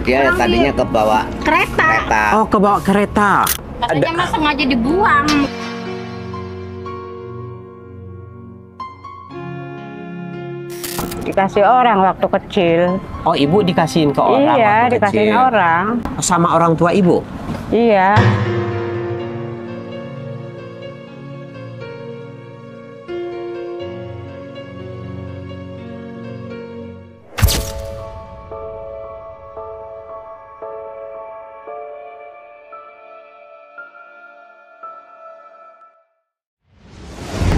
Dia tadinya kebawa kereta. Oh, kebawa kereta. Katanya mah sengaja dibuang. Dikasih orang waktu kecil. Oh, ibu dikasihin ke orang Iya, waktu dikasihin kecil. orang. Sama orang tua ibu? Iya.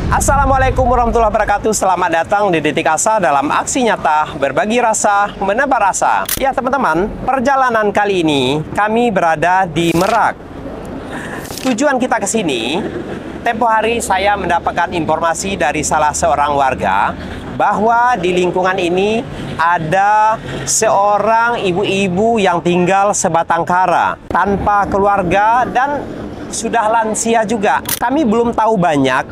Assalamualaikum warahmatullahi wabarakatuh. Selamat datang di Detik Asa dalam aksi nyata berbagi rasa, menebar rasa. Ya teman-teman, perjalanan kali ini kami berada di Merak. Tujuan kita ke sini, tempo hari saya mendapatkan informasi dari salah seorang warga bahwa di lingkungan ini ada seorang ibu-ibu yang tinggal sebatang kara tanpa keluarga dan sudah lansia juga. Kami belum tahu banyak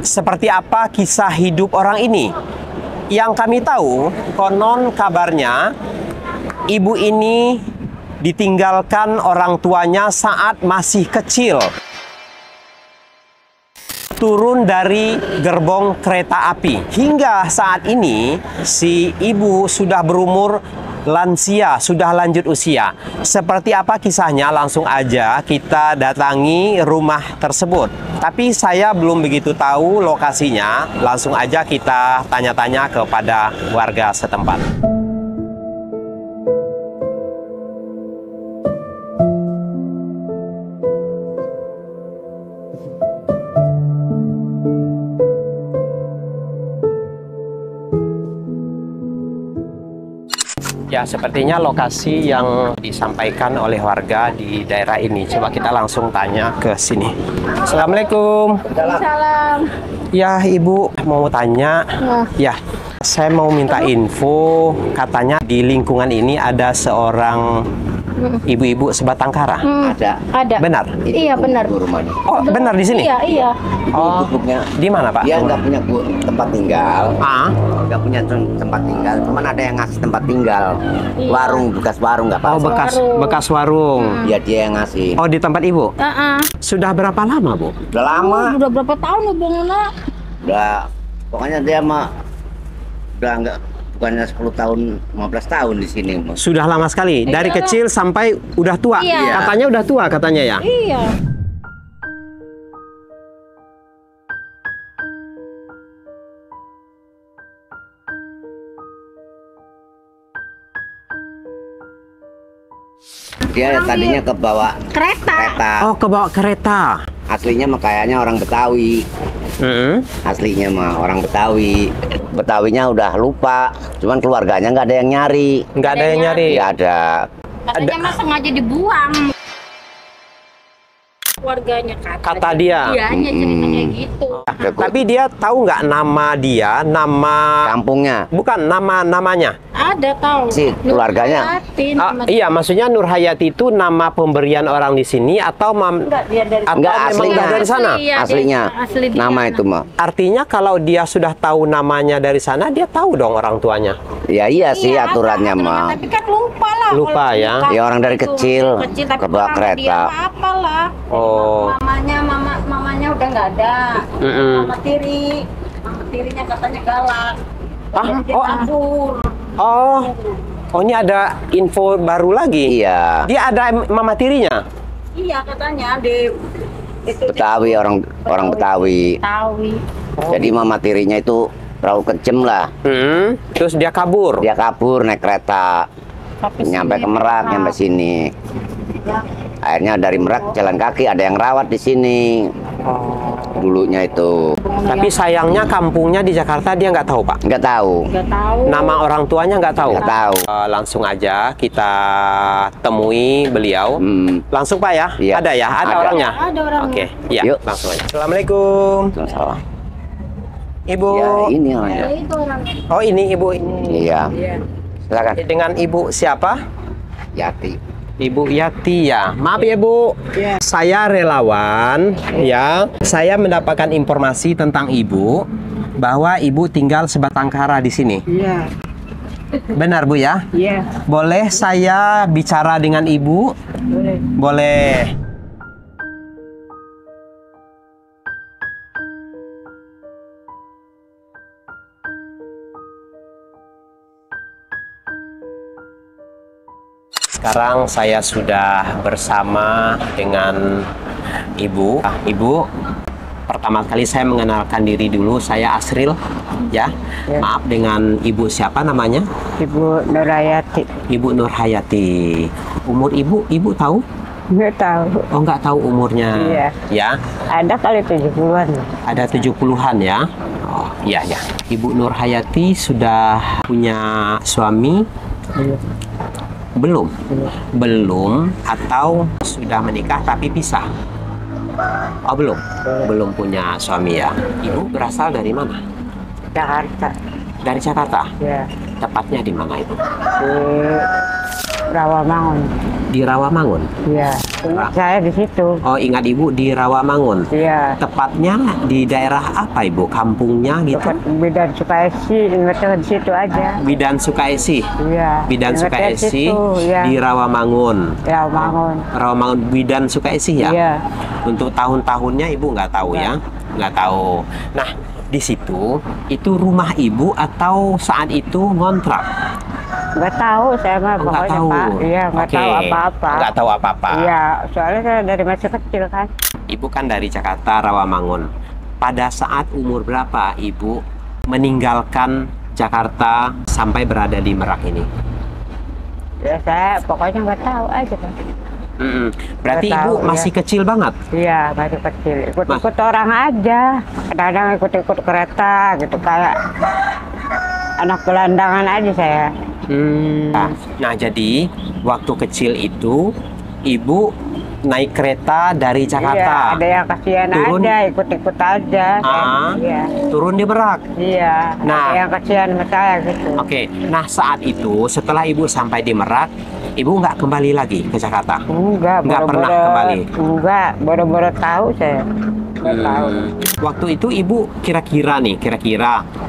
seperti apa kisah hidup orang ini. Yang kami tahu, konon kabarnya ibu ini ditinggalkan orang tuanya saat masih kecil. Turun dari gerbong kereta api. Hingga saat ini, si ibu sudah berumur lansia, sudah lanjut usia. Seperti apa kisahnya? Langsung aja kita datangi rumah tersebut. Tapi saya belum begitu tahu lokasinya. Langsung aja kita tanya-tanya kepada warga setempat. Ya, sepertinya lokasi yang disampaikan oleh warga di daerah ini. Coba kita langsung tanya ke sini. Assalamualaikum. Salam. Ya, Ibu mau tanya. Ya, saya mau minta info. Katanya di lingkungan ini ada seorang ibu-ibu sebatang kara. Ada. Benar? Iya, benar. Rumahnya. Oh, benar di sini? Iya, iya. Oh, Tutupnya. di mana, Pak? Dia nggak punya tempat tinggal. Nggak punya tempat tinggal. Cuman ada yang ngasih tempat tinggal. Iya. Warung, bekas warung nggak Oh, apa-apa. bekas warung. Ya dia yang ngasih. Oh, di tempat Ibu? Heeh. Sudah berapa lama, Bu? Udah lama. Udah berapa tahun ya, Bang Nona? Udah. Pokoknya dia mah udah nggak, bukannya 10 tahun, 15 tahun di sini. Sudah lama sekali. Dari Iya. kecil sampai udah tua. Iya. Katanya udah tua katanya ya. Iya. Dia tadinya kebawa kereta. Oh, kebawa kereta. Aslinya mah kayaknya orang Betawi. Aslinya mah orang Betawi. Betawinya udah lupa. Cuman keluarganya nggak ada yang nyari. Nggak ada yang nyari. Nggak ada. Katanya mah sengaja dibuang. Keluarganya Kata dia. Iya, ceritanya gitu. Tapi dia tahu nggak nama dia, nama Kampungnya. bukan namanya. Ada tahu. Si keluarganya. Iya, maksudnya Nur Hayati itu nama pemberian orang di sini atau Enggak, dia dari atau Enggak, memang aslinya. udah dari sana? Iya, Aslinya. asli dia. Nama itu mah. Artinya kalau dia sudah tahu namanya dari sana, dia tahu dong orang tuanya. Ya iya sih Iya, aturannya apa, mah. Tapi kan lupa lah. Lupa kalau ya. nikah Ya, orang dari itu. kecil Tapi kebawa nama kereta. Dia apalah. Oh. Mamanya udah nggak ada. Mm-mm. Mama tirinya katanya galak. Dia Oh. kabur. Oh, ini ada info baru lagi. Iya. Dia ada mama tirinya. Iya katanya di itu Betawi, orang Betawi. Betawi. Jadi mama tirinya itu terlalu kejem lah. Terus dia kabur. Dia kabur naik kereta. Sampai Nyampe sini, ke Merak, nyampe sini. Akhirnya dari Merak jalan kaki, ada yang rawat di sini. Dulunya itu. Tapi sayangnya kampungnya di Jakarta dia nggak tahu, Pak. Nggak tahu. Nggak tahu. Nama orang tuanya nggak tahu. Nggak tahu. Langsung aja kita temui beliau. Langsung, Pak ya? Iya. Ada ya? Ada Ada. orangnya? Ada orangnya. Oke, iya. Yuk. Langsung aja. Assalamualaikum. Salah. Ibu. Ya ini orangnya. Ya, itu orangnya. Oh, ini Ibu ini. Iya. Iya. Silakan. Dengan Ibu siapa? Yati. Ibu Yati ya. Maaf ya Bu. Saya relawan ya. Saya mendapatkan informasi tentang Ibu bahwa Ibu tinggal sebatang kara di sini. Iya. Benar Bu ya? Iya, Boleh saya bicara dengan Ibu? boleh. Boleh. Sekarang saya sudah bersama dengan Ibu. Ibu, pertama kali saya mengenalkan diri dulu. Saya Asril, ya. Ya. Maaf, dengan Ibu siapa namanya? Ibu Nurhayati. Ibu Nurhayati. Umur Ibu tahu? Nggak tahu. Oh, nggak tahu umurnya. Iya. Ya, Ada kali 70-an. ada 70-an ya. Oh, iya ya. Ibu Nurhayati sudah punya suami? Iya. Belum. Belum atau sudah menikah tapi pisah? Oh, belum. Belum punya suami ya. Ibu berasal dari mana? Jakarta. Dari Jakarta. Ya. Tepatnya di mana itu? Di Rawamangun. Di Rawamangun. Iya. Ingat saya di situ. Oh, ingat Ibu di Rawamangun. Iya. Tepatnya di daerah apa Ibu? Kampungnya gitu? Dekat Bidan Sukaisi, ingatnya di situ aja. Bidan Sukaisi. Iya. Bidan Ingatnya di Sukaisi situ, ya. di Rawamangun. Rawamangun. Rawamangun Bidan Sukaisi ya? Iya. Untuk tahun-tahunnya Ibu nggak tahu ya? Nggak tahu. Nah, di situ itu rumah Ibu atau saat itu ngontrak? Nggak tahu saya mah Oh, nggak pokoknya tahu. Pak. Iya, nggak Oke. tahu apa-apa. Nggak tahu apa-apa. Iya, soalnya saya dari masih kecil kan. Ibu kan dari Jakarta, Rawamangun. Pada saat umur berapa Ibu meninggalkan Jakarta sampai berada di Merak ini? Ya saya pokoknya nggak tahu aja kan. Berarti Nggak Ibu tahu, masih ya. kecil banget? Iya, masih kecil. Ikut-ikut orang aja. Kadang-kadang ikut-ikut kereta gitu kayak anak gelandangan aja saya. Nah, jadi waktu kecil itu Ibu naik kereta dari Jakarta. Iya, ada yang kasihan Turun. aja, ikut-ikut aja. Iya. Turun di Merak. Iya, Nah. ada yang kasihan sama saya gitu. Oke, nah saat itu setelah Ibu sampai di Merak, Ibu nggak kembali lagi ke Jakarta? Enggak, Nggak pernah boro-boro- kembali? Enggak, baru-baru tahu saya. Nggak tahu. Waktu itu Ibu kira-kira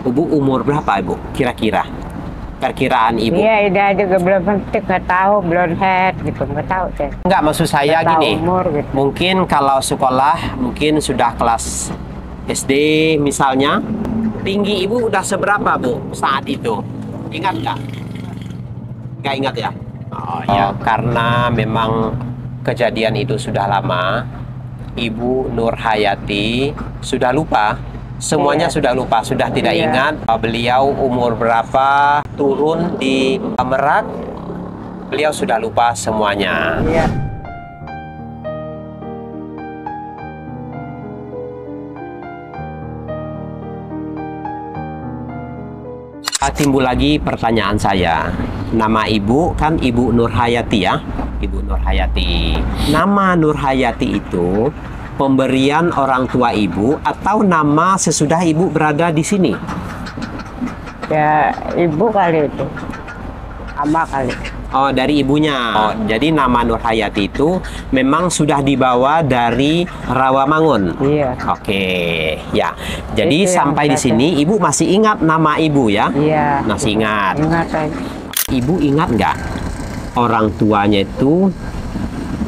Ibu umur berapa Ibu? Kira-kira perkiraan Ibu? Iya, ide aja belum penting, nggak tahu, belum head gitu, nggak tahu saya. Nggak, maksud saya Nggak tahu gini, umur gitu. mungkin kalau sekolah mungkin sudah kelas SD misalnya, tinggi Ibu udah seberapa Bu saat itu? Ingat nggak? Nggak ingat ya? Oh ya, karena memang kejadian itu sudah lama, Ibu Nurhayati sudah lupa. Semuanya Iya. sudah lupa, sudah tidak Iya. ingat beliau umur berapa, turun di Merak, beliau sudah lupa semuanya. Iya. Timbul lagi pertanyaan saya. Nama Ibu kan Ibu Nurhayati ya? Ibu Nurhayati. Nama Nurhayati itu pemberian orang tua Ibu atau nama sesudah Ibu berada di sini? Ya, ibu kali itu. Ama kali. Oh, dari ibunya. Oh, jadi nama Nurhayati itu memang sudah dibawa dari Rawamangun. Iya. Oke, ya. Jadi Itu yang sampai di berarti. sini Ibu masih ingat nama Ibu ya? Iya. Masih ingat. Ingat aja. Ibu ingat nggak orang tuanya itu,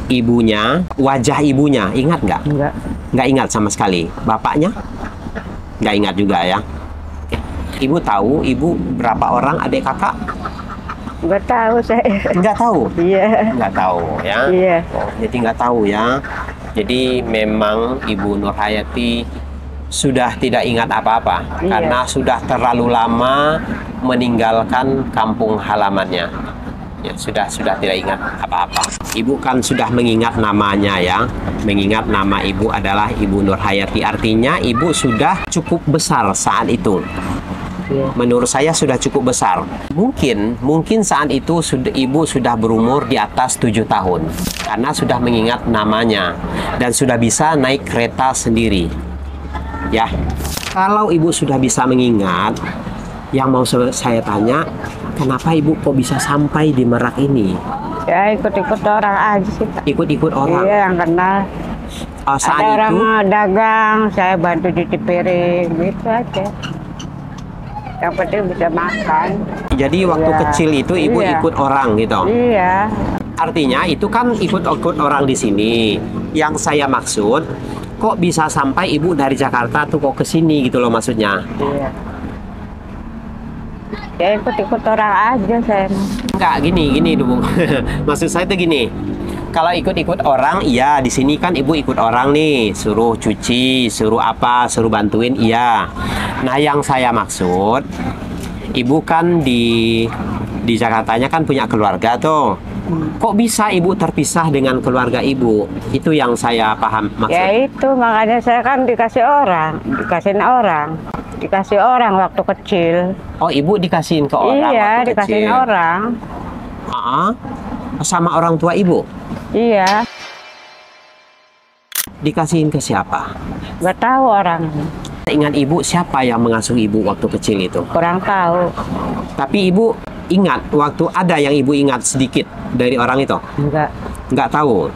ibunya, wajah ibunya, ingat nggak? Enggak. Nggak ingat sama sekali. Bapaknya? Nggak ingat juga ya? Oke. Ibu tahu ibu berapa orang adik kakak? Enggak tahu saya. Nggak tahu? Iya. Nggak tahu ya? Iya. Oh, jadi nggak tahu ya? Jadi memang Ibu Nurhayati sudah tidak ingat apa-apa Iya. karena sudah terlalu lama meninggalkan kampung halamannya. Ya, sudah tidak ingat apa-apa. Ibu kan sudah mengingat namanya ya. Mengingat nama Ibu adalah Ibu Nurhayati. Artinya Ibu sudah cukup besar saat itu. Iya. Menurut saya sudah cukup besar. Mungkin saat itu Ibu sudah berumur di atas 7 tahun. Karena sudah mengingat namanya dan sudah bisa naik kereta sendiri. Ya, kalau Ibu sudah bisa mengingat, yang mau saya tanya, kenapa Ibu kok bisa sampai di Merak ini? Ya ikut-ikut orang aja sih Pak. Ikut-ikut orang. Iya, yang kenal. Saat Ada orang itu, dagang, saya bantu cuci piring, gitu aja. Yang penting bisa makan. Jadi waktu Iya. kecil itu ibu Iya. ikut orang gitu. Iya. Artinya itu kan ikut orang di sini. Yang saya maksud, kok bisa sampai ibu dari Jakarta tuh kok ke sini gitu loh maksudnya. Iya. Ya ikut-ikut orang aja saya. Enggak, gini dulu. Maksud saya tuh gini. Kalau ikut-ikut orang, iya di sini kan ibu ikut orang nih, suruh cuci, suruh apa, suruh bantuin, iya. Nah yang saya maksud, ibu kan di Jakartanya kan punya keluarga tuh. Kok bisa ibu terpisah dengan keluarga ibu? Itu yang saya paham maksud. Ya itu makanya saya kan dikasih orang waktu kecil. Oh ibu dikasihin ke orang Iya, waktu dikasihin kecil. orang. Sama orang tua ibu? Iya, Dikasihin ke siapa? nggak tahu orang. Ingat ibu siapa yang mengasuh ibu waktu kecil itu? Kurang tahu. Tapi ibu ingat waktu ada yang ibu ingat sedikit dari orang itu? Enggak. Nggak tahu.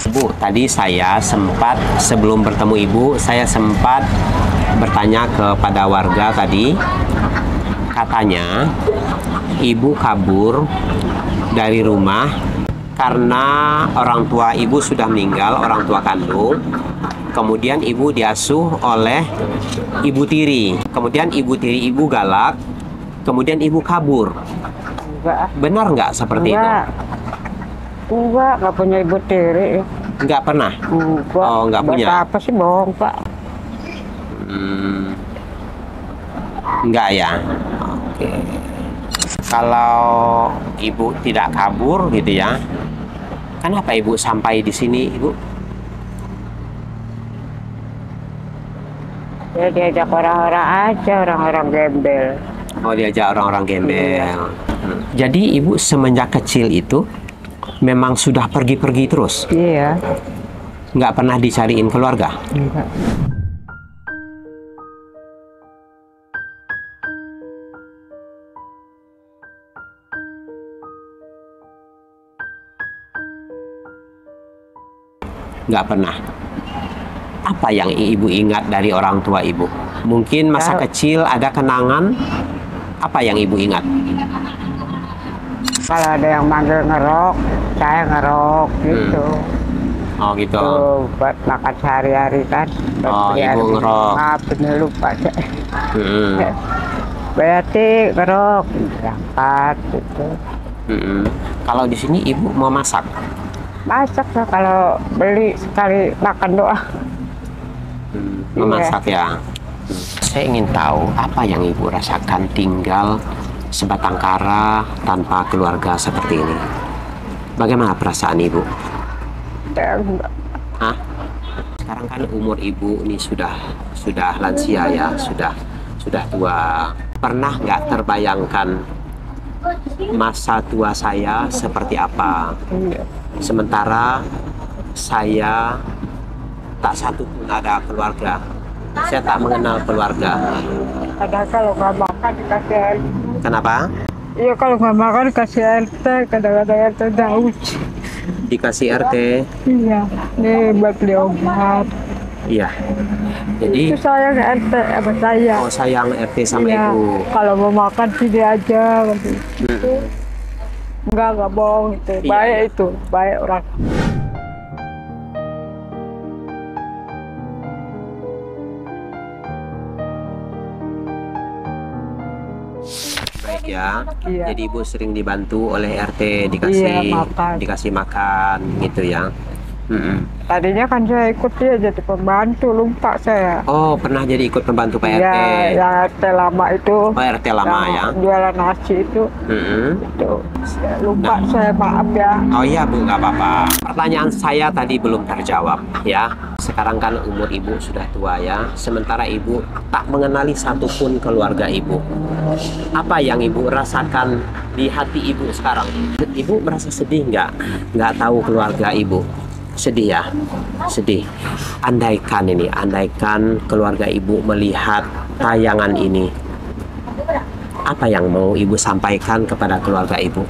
Bu, tadi saya sempat sebelum bertemu ibu, saya sempat bertanya kepada warga tadi. Katanya ibu kabur dari rumah karena orang tua ibu sudah meninggal, orang tua kandung. Kemudian ibu diasuh oleh ibu tiri. Kemudian ibu tiri ibu galak. Kemudian ibu kabur. Enggak. Benar nggak seperti Enggak. Enggak punya ibu tiri. itu? Nggak pernah. Enggak. Oh, nggak Buat punya. apa sih bohong, Pak? Enggak ya. Oke. Kalau ibu tidak kabur gitu ya, kenapa ibu sampai di sini, ibu? Ya diajak orang-orang aja, orang-orang gembel. Oh, diajak orang-orang gembel. Iya. Jadi ibu semenjak kecil itu memang sudah pergi-pergi terus, Iya. nggak pernah dicariin keluarga. Enggak. Nggak pernah. Apa yang ibu ingat dari orang tua ibu? Mungkin masa Tahu. kecil ada kenangan. Apa yang ibu ingat? Kalau ada yang manggil ngerok, saya ngerok gitu. Oh gitu. Tuh, buat makan sehari-hari kan. Buat Oh, beli ibu air minum. ngerok. Maaf, ini lupa saya. Mm-mm. Berarti ngerok, berangkat gitu. Mm-mm. Kalau di sini ibu mau masak? Masak lah kalau beli sekali makan doang. Memasak ya. Saya ingin tahu apa yang ibu rasakan tinggal sebatang kara tanpa keluarga seperti ini. Bagaimana perasaan ibu? Ya, enggak. Hah? Sekarang kan umur ibu ini sudah lansia ya, sudah tua. Pernah nggak terbayangkan masa tua saya seperti apa? Iya. Sementara saya tak satu pun ada keluarga. Saya tak mengenal keluarga. Kadang kalau nggak makan dikasih air. Kenapa? Iya kalau nggak makan dikasih RT, kadang-kadang RT daun. Dikasih RT. Iya, nih buat beli obat. Iya. Jadi, Itu sayang RT sama saya. oh sayang RT sama Iya, ibu. kalau mau makan sini aja. Gitu. Enggak bohong itu. Iya, Baik iya. itu, baik orang. Baik ya. Iya. Jadi ibu sering dibantu oleh RT, dikasih Iya, makan. dikasih makan gitu ya. Mm-mm. Tadinya kan saya ikut dia jadi pembantu, lupa saya. Oh, pernah jadi ikut pembantu Pak RT. Ya, yang RT lama itu. Oh, RT lama ya. yang jualan nasi itu. Mm-mm. Itu. Lupa saya, maaf ya. Oh iya Bu, nggak apa-apa. Pertanyaan saya tadi belum terjawab ya. Sekarang kan umur ibu sudah tua ya. Sementara ibu tak mengenali satupun keluarga ibu. Apa yang ibu rasakan di hati ibu sekarang? Ibu merasa sedih nggak? Nggak tahu keluarga ibu. Sedih ya? Sedih. Andaikan keluarga ibu melihat tayangan ini. Apa yang mau ibu sampaikan kepada keluarga ibu?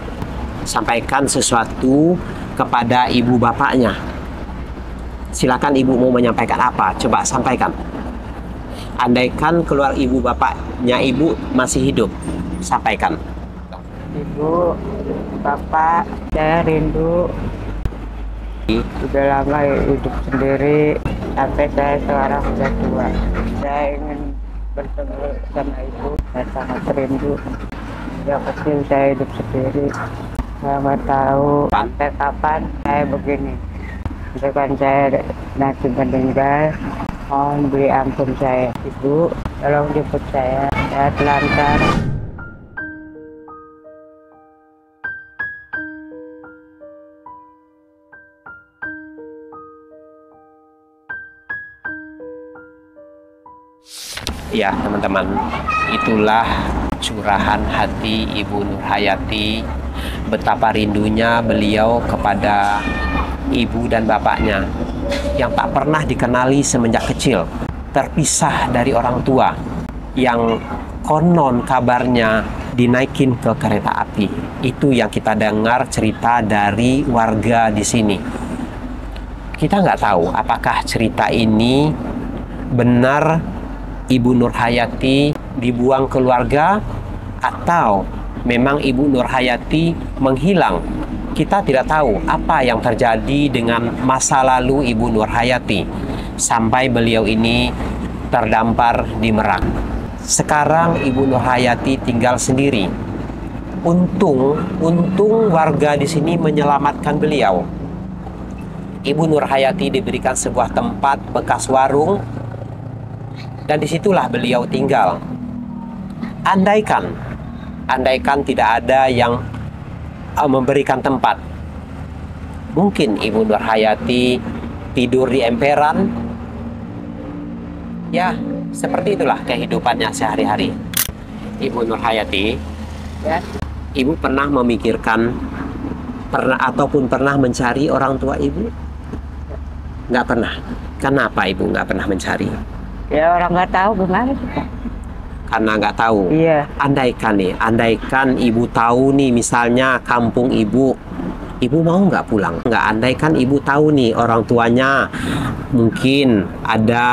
Sampaikan sesuatu kepada ibu bapaknya. Silakan ibu mau menyampaikan apa? Coba sampaikan. Andaikan keluar ibu bapaknya ibu masih hidup, sampaikan. Ibu, bapak, saya rindu. Sudah lama hidup sendiri, sampai saya sekarang sudah tua. Saya ingin bertemu sama ibu, saya sangat rindu. Sejak kecil saya hidup sendiri. Saya nggak tahu sampai kapan saya begini. Sampai saya nanti meninggal, mohon beri ampun saya. Ibu, tolong jemput saya lancar. Ya teman-teman, itulah curahan hati Ibu Nurhayati, betapa rindunya beliau kepada ibu dan bapaknya yang tak pernah dikenali semenjak kecil, terpisah dari orang tua, yang konon kabarnya dinaikin ke kereta api. Itu yang kita dengar cerita dari warga di sini. Kita nggak tahu apakah cerita ini benar Ibu Nurhayati dibuang keluarga atau memang Ibu Nurhayati menghilang. Kita tidak tahu apa yang terjadi dengan masa lalu Ibu Nurhayati sampai beliau ini terdampar di Merak. Sekarang Ibu Nurhayati tinggal sendiri. Untung warga di sini menyelamatkan beliau. Ibu Nurhayati diberikan sebuah tempat bekas warung, dan disitulah beliau tinggal. Andaikan tidak ada yang memberikan tempat, mungkin Ibu Nurhayati tidur di emperan. Ya, seperti itulah kehidupannya sehari-hari. Ibu Nurhayati, Ya, Ibu pernah memikirkan pernah mencari orang tua Ibu? Nggak pernah. Kenapa Ibu nggak pernah mencari? ya orang nggak tahu gimana sih, Pak. Karena nggak tahu. Iya. Andaikan Ibu tahu nih, misalnya kampung Ibu mau nggak pulang? Nggak. Andaikan Ibu tahu nih orang tuanya, mungkin ada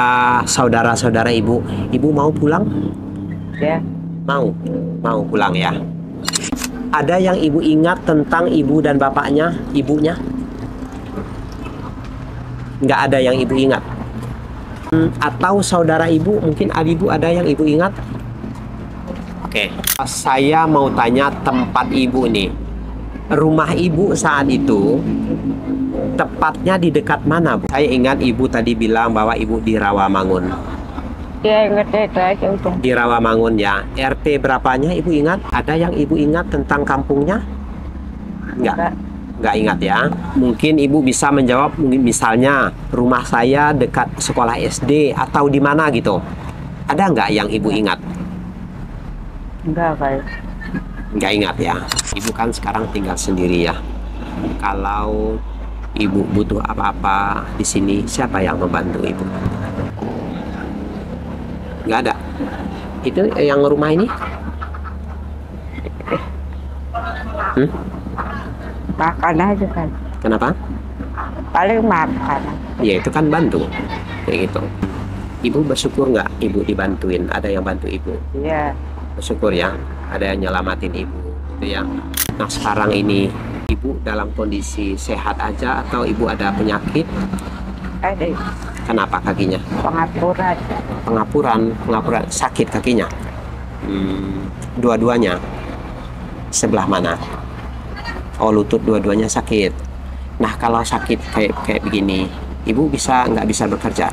saudara-saudara Ibu mau pulang? Ya, Mau pulang ya. Ada yang Ibu ingat tentang ibu dan bapaknya, ibunya? Nggak ada yang Ibu ingat. Atau saudara Ibu, mungkin Ibu ada yang Ibu ingat? Oke, saya mau tanya tempat Ibu nih. Rumah Ibu saat itu tepatnya di dekat mana, Bu? Saya ingat Ibu tadi bilang bahwa Ibu di Rawamangun. ya ingetnya itu aja udah. Di Rawamangun ya. RT berapanya Ibu ingat? Ada yang Ibu ingat tentang kampungnya? Enggak. Nggak ingat ya. Mungkin Ibu bisa menjawab, misalnya rumah saya dekat sekolah SD atau di mana gitu. Ada nggak yang Ibu ingat? Enggak, Pak. Nggak ingat ya. Ibu kan sekarang tinggal sendiri ya. Kalau Ibu butuh apa-apa di sini, siapa yang membantu Ibu? Nggak ada. Itu yang rumah ini? Makan aja kan. Kenapa? Paling makan. Ya itu kan bantu. Kayak gitu. Ibu bersyukur nggak Ibu dibantuin? Ada yang bantu Ibu? Iya. Bersyukur ya, ada yang nyelamatin Ibu gitu ya. Nah sekarang ini Ibu dalam kondisi sehat aja atau Ibu ada penyakit? Ada Kenapa kakinya? pengapuran. Pengapuran sakit kakinya. Dua-duanya. Sebelah mana? Oh, lutut dua-duanya sakit. Nah kalau sakit kayak begini, Ibu nggak bisa bekerja?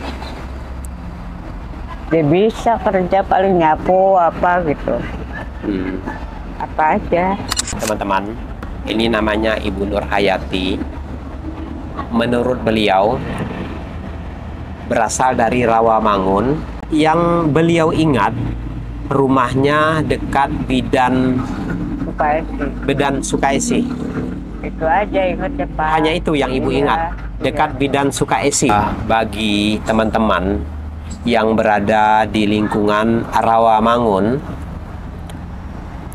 Dia bisa kerja paling nyapu apa gitu. Apa aja. Teman-teman, ini namanya Ibu Nurhayati. Menurut beliau berasal dari Rawamangun. Yang beliau ingat rumahnya dekat Bidan Sukaisi. Itu aja ingetnya, Pak. Hanya itu yang Ibu Iya, ingat, dekat iya. Bidan Sukaisi. Bagi teman-teman yang berada di lingkungan Rawamangun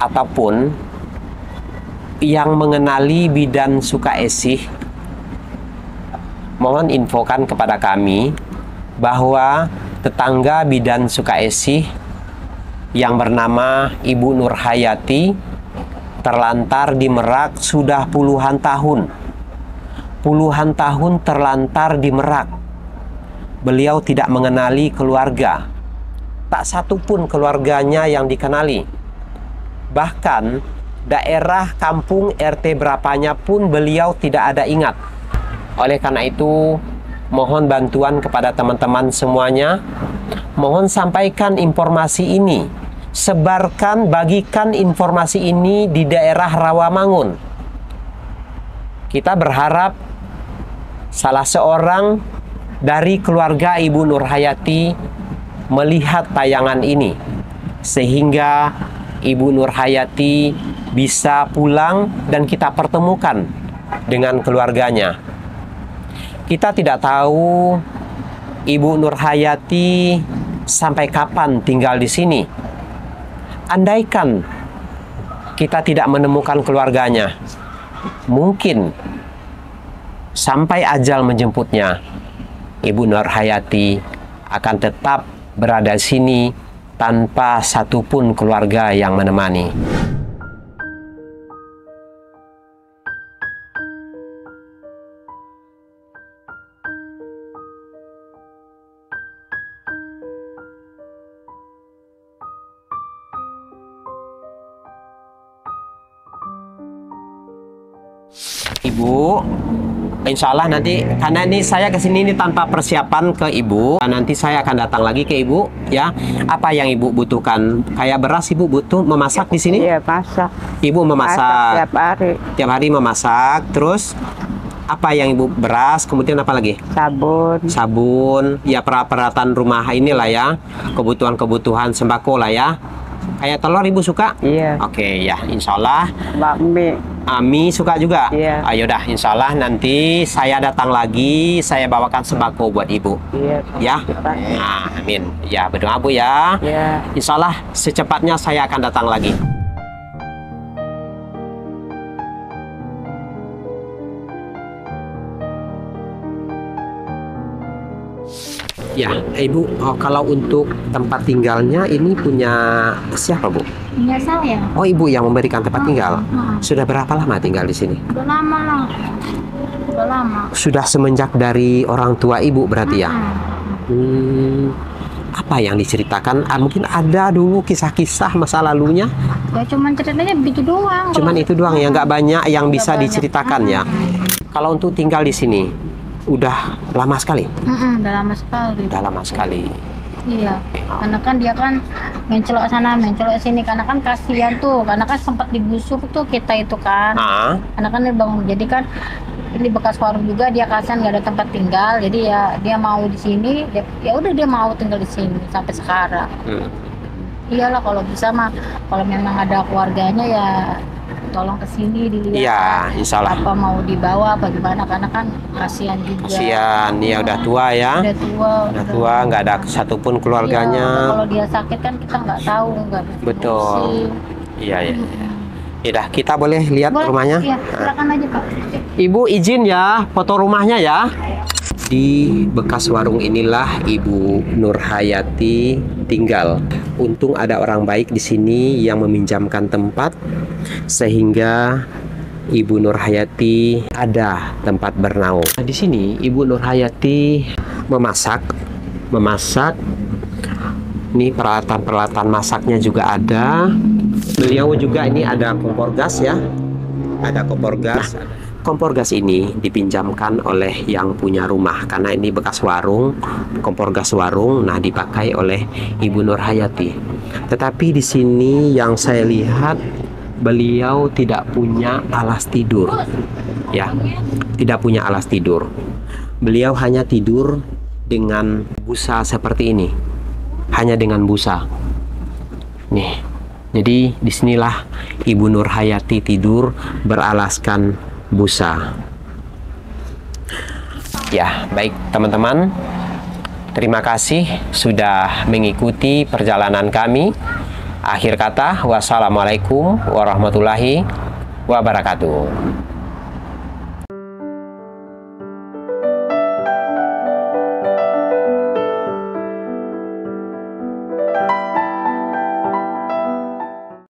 ataupun yang mengenali Bidan Sukaisi, mohon infokan kepada kami bahwa tetangga bidan Sukaesih yang bernama Ibu Nurhayati terlantar di Merak sudah puluhan tahun. Puluhan tahun terlantar di Merak. Beliau tidak mengenali keluarga. Tak satu pun keluarganya yang dikenali. Bahkan daerah kampung RT berapanya pun beliau tidak ada ingat. Oleh karena itu, mohon bantuan kepada teman-teman semuanya. Mohon sampaikan informasi ini. Sebarkan, bagikan informasi ini di daerah Rawamangun. Kita berharap salah seorang dari keluarga Ibu Nurhayati melihat tayangan ini, sehingga Ibu Nurhayati bisa pulang dan kita pertemukan dengan keluarganya. Kita tidak tahu Ibu Nurhayati sampai kapan tinggal di sini. Andaikan kita tidak menemukan keluarganya, mungkin sampai ajal menjemputnya, Ibu Nurhayati akan tetap berada di sini tanpa satupun keluarga yang menemani. Ibu, insya Allah nanti, karena ini saya kesini ini tanpa persiapan ke Ibu, nanti saya akan datang lagi ke Ibu, ya. Apa yang Ibu butuhkan? Kayak beras Ibu butuh memasak di sini? Iya, masak. Ibu memasak Tiap hari. Tiap hari memasak. Terus apa yang Ibu? Beras, kemudian apa lagi? Sabun. Sabun, ya peralatan rumah inilah ya, kebutuhan sembako lah ya. Kayak telur Ibu suka? Iya. Oke ya, insya Allah. Bakmi. Ami suka juga? Iya. Ayo dah, insya Allah nanti saya datang lagi, saya bawakan sembako buat Ibu. Iya. Ya? Nah, amin. Ya, berdoa Bu ya. Iya. Insya Allah secepatnya saya akan datang lagi. Ya, Ibu, kalau untuk tempat tinggalnya ini punya siapa, Bu? Punya saya. Oh, Ibu yang memberikan tempat tinggal. Sudah berapa lama tinggal di sini? Udah lama lah. Udah lama. Sudah semenjak dari orang tua Ibu berarti ya? Apa yang diceritakan? Mungkin ada dulu kisah-kisah masa lalunya? Ya cuman ceritanya begitu doang. Cuman itu doang ya, nggak banyak yang bisa banyak. diceritakan ya. Kalau untuk tinggal di sini, udah lama sekali? Udah lama sekali. Udah lama sekali. Iya, karena kan dia kan mencelok sana, mencelok sini, karena kan kasihan tuh, karena kan sempat digusur tuh kita itu kan. Karena kan dia bangun, jadi kan ini bekas warung juga, dia kasihan nggak ada tempat tinggal, jadi ya dia mau di sini, ya udah dia mau tinggal di sini sampai sekarang. Iyalah kalau bisa mah, kalau memang ada keluarganya ya tolong kesini dilihat. Iya, insya Allah. Apa mau dibawa, bagaimana, karena kan kasihan juga. Kasihan, ya udah tua ya. Udah tua, nggak ada satupun keluarganya. Iya, kalau dia sakit kan kita nggak tahu, nggak bisa Betul. ngurusin. Iya. Yaudah, kita boleh lihat Boleh, rumahnya? Iya, silakan aja Pak. Ibu izin ya, foto rumahnya ya. Di bekas warung inilah Ibu Nurhayati tinggal. Untung ada orang baik di sini yang meminjamkan tempat sehingga Ibu Nurhayati ada tempat bernaung. Di sini Ibu Nurhayati memasak. Ini peralatan masaknya juga ada. Beliau juga ini ada kompor gas ya. Ada kompor gas. Kompor gas ini dipinjamkan oleh yang punya rumah karena ini bekas warung, kompor gas warung, nah dipakai oleh Ibu Nurhayati. Tetapi di sini yang saya lihat beliau tidak punya alas tidur, ya, tidak punya alas tidur. Beliau hanya tidur dengan busa seperti ini, hanya dengan busa. Nih, jadi disinilah Ibu Nurhayati tidur beralaskan busa. Ya, baik teman-teman. Terima kasih sudah mengikuti perjalanan kami. Akhir kata, wassalamualaikum warahmatullahi wabarakatuh.